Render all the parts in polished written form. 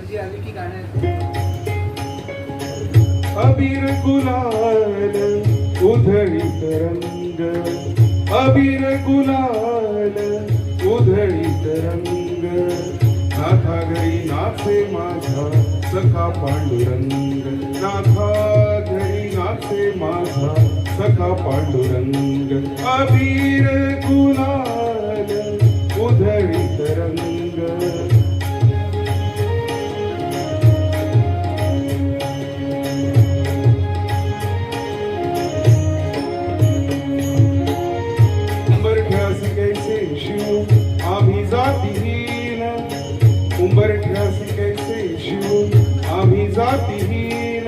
मर्जी आली की गाणं अबीर गुलाल उधळीत रंग, अबीर गुलाल उधळीत रंग, नाथा घरी नाचे माझा सखा पांडुरंग, नाथा घरी नाचे माझा सखा पांडुरंग, अबीर गुलाल उधळीत रंग. उंबरठ्यास कैसे शिव आम्ही जातीहीन, उंबरठ्यास कैसे शिव आम्ही जातीहीन,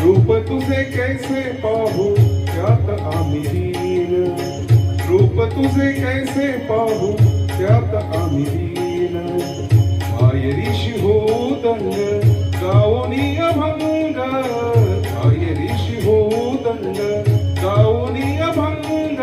रूप तुझे कैसे पाहू त्यात आम्ही दीन, रूप तुझे कैसे पाहू त्यात आम्ही दीन. मायरीशी होऊ दंग गाऊनी अभंग, मायरीशी होऊ दंग गाऊनी अभंग,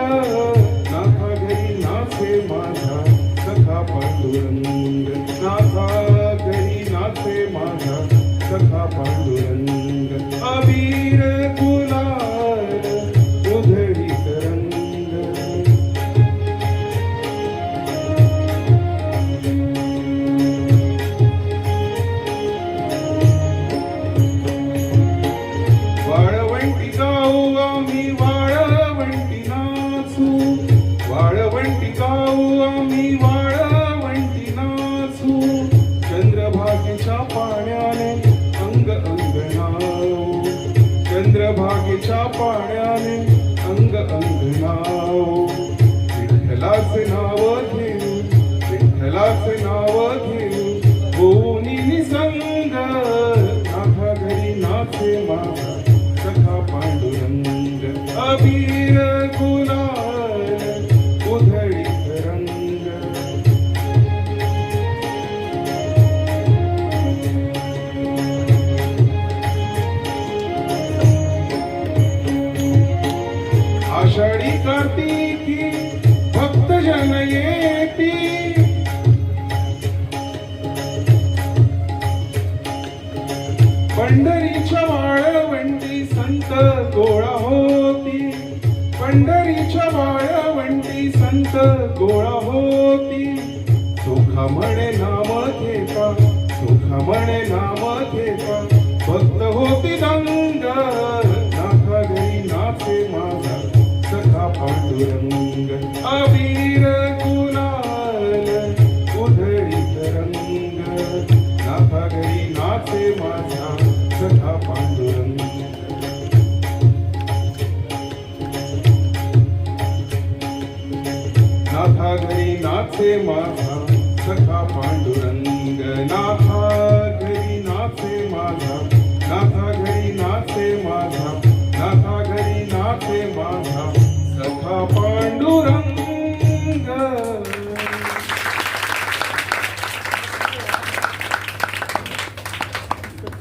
नाथा घरी नाचे माझा सखा पांडुरंग, नाथा घरी नाचे माझा सखा पांडुरंग, अबीर गुलाल उधळीत रंग. वाळवंटी गाऊ आम्ही वाळवंटी नाचू, वाळवंटी गाऊ आम्ही वाळवंटी नाचू, चंद्रभागेच्या पाण्याने अंग अंग नाव, चंद्रभागेच्या पाण्याने अंग अंग नाव. विठ्ठलाचे नाव घेऊ, विठ्ठलाचे नाव घेऊ, होऊनी निसंग, नाथा घरी नाचे माझा सखा पांडुरंग, अबीर गुलाल उधळीत रंग. आषाढी कार्तिकी भक्त जन येती, पंढरीच्या वाळवंटी संत गोळा होती, पंढरीच्या वाळवंटी संत गोळा होती, सुखा म्हणे नाम घेता, सुखा म्हणे नाम घेता, भक्त होती दंग, नाथा घरी नाचे माझा सखा पांडुरंग, अबीर गुलाल उधळीत रंग, नाथा घरी नाचे माझा सखा पांडुरंग. नाथा घरी नाचे माझा सखा पांडुरंग, नाथा